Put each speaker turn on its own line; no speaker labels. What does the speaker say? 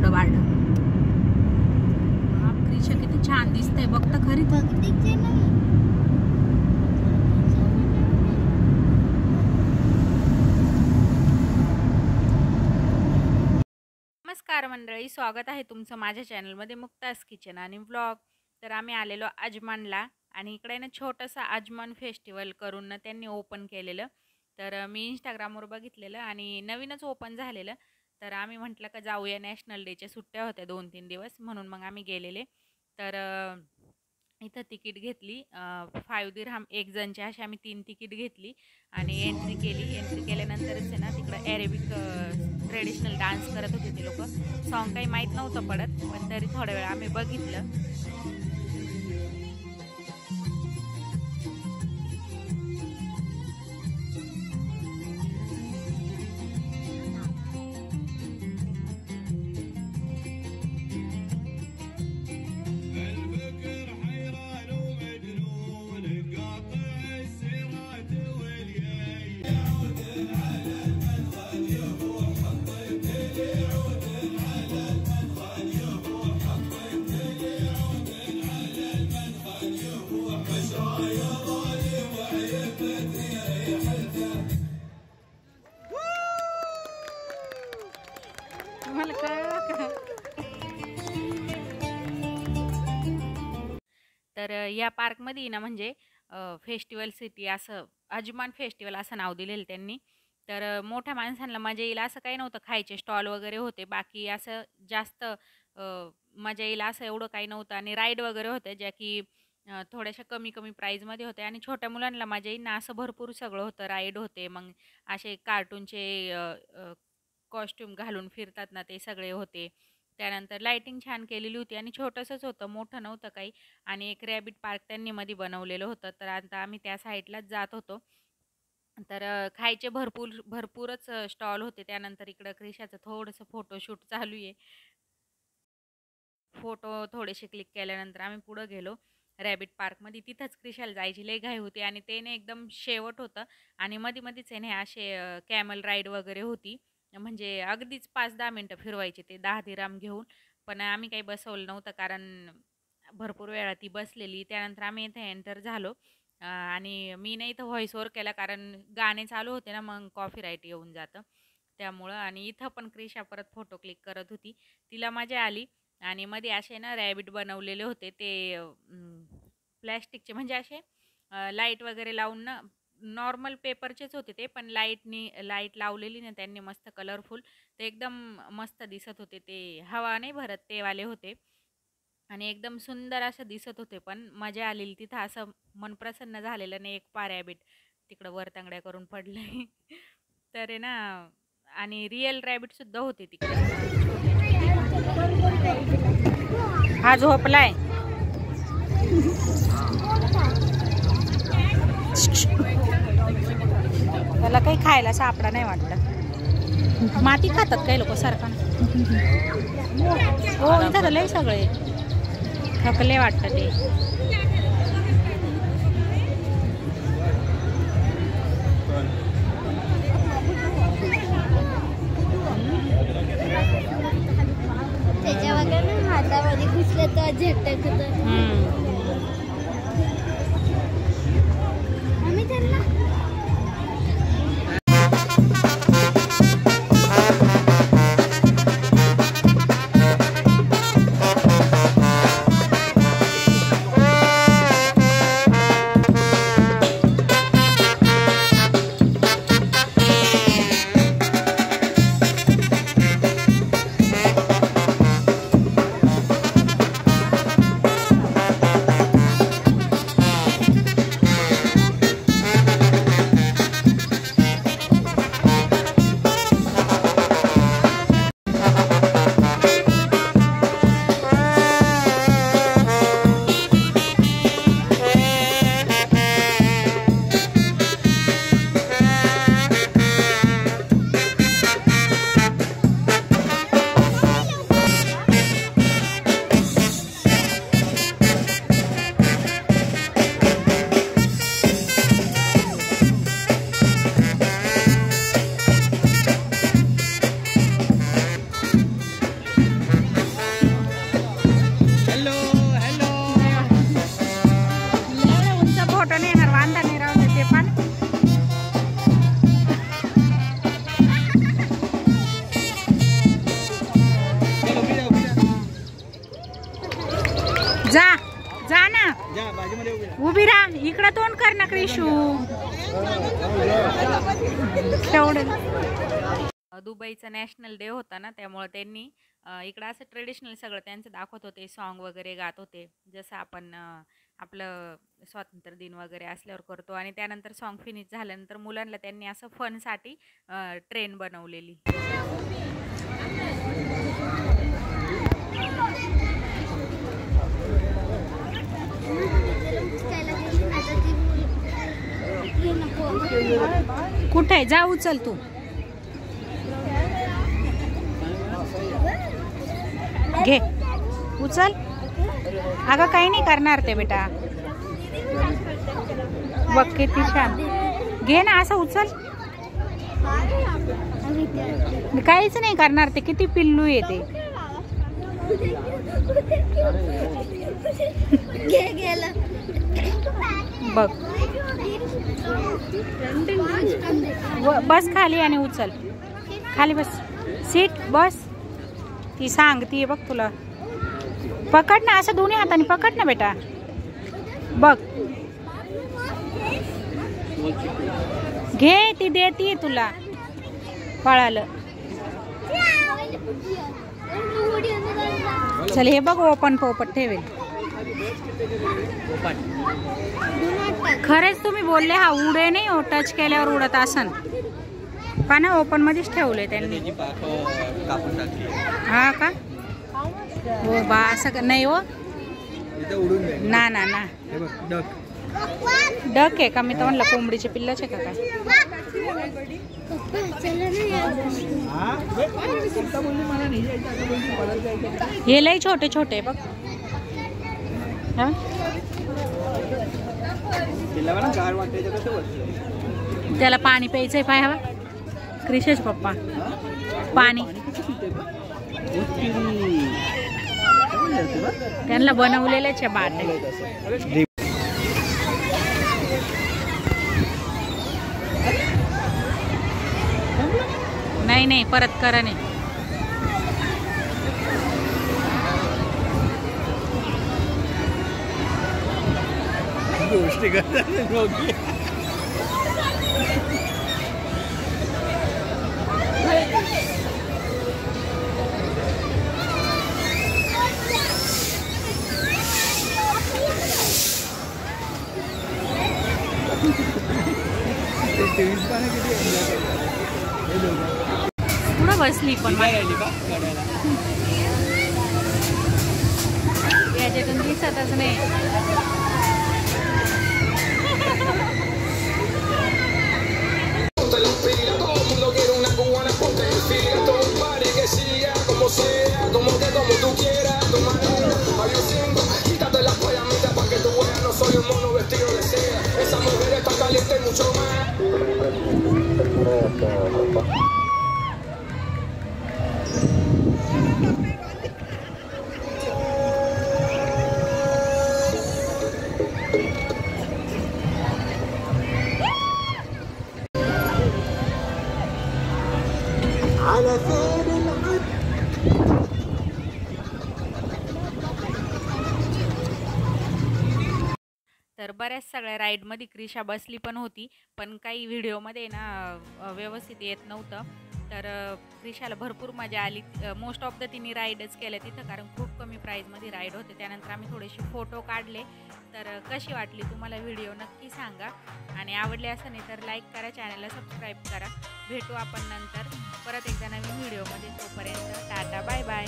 एवढं वाढलं. क्रिशा किती छान दिसतंय बघ तर खरी. नमस्कार मंडळी, स्वागत आहे तुमचं माझ्या चॅनलमध्ये मुक्तास किचन आणि व्लॉग. तर आम्ही आलेलो आजमानला आणि इकडे ना छोटंसं आजमान फेस्टिवल करून ना त्यांनी ओपन केलेलं. तर मी इंस्टाग्रामवर बघितलेलं आणि नवीनच ओपन झालेलं. तर आम्ही म्हटलं का जाऊया, नॅशनल डेच्या सुट्ट्या होत्या 2-3 दिवस, म्हणून मग आम्ही गेलेले. तर इथं तिकीट घेतली 5 दिरहम एक जणची, अशी आम्ही 3 तिकीट घेतली आणि एंट्री केली. एंट्री केल्यानंतरच आहे ना तिकडं अरेबिक ट्रेडिशनल डान्स करत होते ते लोक. सॉन्ग काही माहीत नव्हतं पडत, पण तरी थोड्या वेळ आम्ही बघितलं. तर या पार्कमध्ये ना म्हणजे फेस्टिवल सिटी असं आजमान फेस्टिवल असं नाव दिलेलं त्यांनी. तर मोठ्या माणसांना मजा येईल असं काही नव्हतं. खायचे स्टॉल वगैरे होते, बाकी असं जास्त मजा येईल असं एवढं काही नव्हतं. आणि राईड वगैरे होते ज्या की थोड्याशा कमी कमी प्राईजमध्ये होते आणि छोट्या मुलांना मजा येईल ना असं भरपूर सगळं होतं. राईड होते, मग असे कार्टूनचे कॉस्ट्यूम घालून फिरतात ना ते सगळे होते. त्यानंतर लाईटिंग छान केलेली होती आणि छोटंसंच होतं, मोठं नव्हतं काही. आणि एक रॅबिट पार्क त्यांनी मध्ये बनवलेलं होतं. तर आता आम्ही त्या साईडलाच जात होतो. तर खायचे भरपूरच स्टॉल होते. त्यानंतर इकडं क्रिशाचं थोडंसं फोटोशूट चालू आहे. फोटो थोडेसे क्लिक केल्यानंतर आम्ही पुढं गेलो रॅबिट पार्कमध्ये. तिथंच क्रिशाला जायची लई घाई होती आणि ते ने एकदम शेवट होतं आणि मधीच आहे ना असे कॅमल राईड वगैरे होती. म्हणजे अगदीच 5-10 मिनटं फिरवायचे ते 10 दिरहम घेऊन. पण आम्ही काही बसवलं नव्हतं कारण भरपूर वेळा ती बसलेली. त्यानंतर आम्ही इथे एंटर झालो आणि मी नाही इथं व्हॉइस ओव्हर केला कारण गाणे चालू होते ना, मग कॉपीराईट येऊन जातं त्यामुळं. आणि इथं पण क्रिशा परत फोटो क्लिक करत होती, तिला मजा आली. आणि मध्ये असे ना रॅबिट बनवलेले होते ते प्लॅस्टिकचे, म्हणजे असे लाईट वगैरे लावून ना, नॉर्मल पेपरचेच होते ते, पण लाईट लावलेली ना त्यांनी मस्त कलरफुल. ते एकदम मस्त दिसत होते. ते हवा नाही भरत ते वाले होते आणि एकदम सुंदर असं दिसत होते. पण मजा आलेली तिथं, असं मन प्रसन्न झालेलं नाही. एक रॅबिट तिकडं वरतांगड्या करून पडलंय तर आहे ना. आणि रिअल रॅबिट सुद्धा होते तिकडे. हा झोपलाय. त्याला काही खायला सापडा नाही वाटतं. माती खातात काही लोक सारखा. हो इथं लय सगळे थकले वाटतं ते.
त्याच्या वगैरे हातामध्ये घुसलं तर झटक होतं. आम्ही त्यांना
जा जा ना, उभी राहा. इकडं तोंड कर ना क्रिशू. दुबईचा नॅशनल डे होता ना, त्यामुळे त्यांनी इकडं असं ट्रेडिशनल सगळं त्यांचं दाखवत होते. सॉन्ग वगैरे गात होते, जसं आपण आपलं स्वातंत्र्य दिन वगैरे असल्यावर करतो. आणि त्यानंतर सॉन्ग फिनिश झाल्यानंतर मुलांना त्यांनी असं फनसाठी ट्रेन बनवलेली. कुठे जा, उचल तू. घे उचल. अगं काही नाही करणार ते बेटा. बघ किती छान. घे ना, असं उचल. काहीच नाही करणार ते. किती पिल्लू येते. बघ. बस खाली आणि उचल. खाली बस. सीट बस. ती सांगती बघ तुला. पकड ना, असं दोन्ही हाताने पकड ना बेटा. बघ घे, ती देती तुला. पळालं. चल हे बघ, ओपन पोपट ठेवेल. खरेच तुम्ही बोलले हा उडे नाही हो, टच केल्यावर उडत असन. पाना ओपन मध्येच ठेवले त्यांनी. हा का? हो बा, असं नाही हो. ना ना ना, डक आहे का? मी तर म्हणलं कोंबडीचे पिल्लाचे का काय. हे लय छोटे छोटे बघ. त्याला पाणी प्यायचंय. पाय हवा क्रिशेश पप्पा पाणी. त्यांना बनवलेलेच आहे बाटे. नाही नाही, परत करा. नाही गोष्टी पुढं बसली पण याच्यातून दिसतच नाही. तर बऱ्याच सगळ्या राईडमध्ये क्रिशा बसली पण होती, पण काही व्हिडिओमध्ये ना व्यवस्थित येत नव्हतं. तर क्रिशाला भरपूर मजा आली. मोस्ट ऑफ द तिने राईडच केल्या तिथं, कारण खूप कमी प्राईजमध्ये राईड होते. त्यानंतर आम्ही थोडेसे फोटो काढले. तर कशी वाटली तुम्हाला व्हिडिओ नक्की सांगा. आणि आवडले असं नाही तर लाईक करा, चॅनलला सबस्क्राईब करा. भेटू आपण नंतर परत एकदा नवीन व्हिडिओमध्ये. तोपर्यंत टाटा, बाय बाय.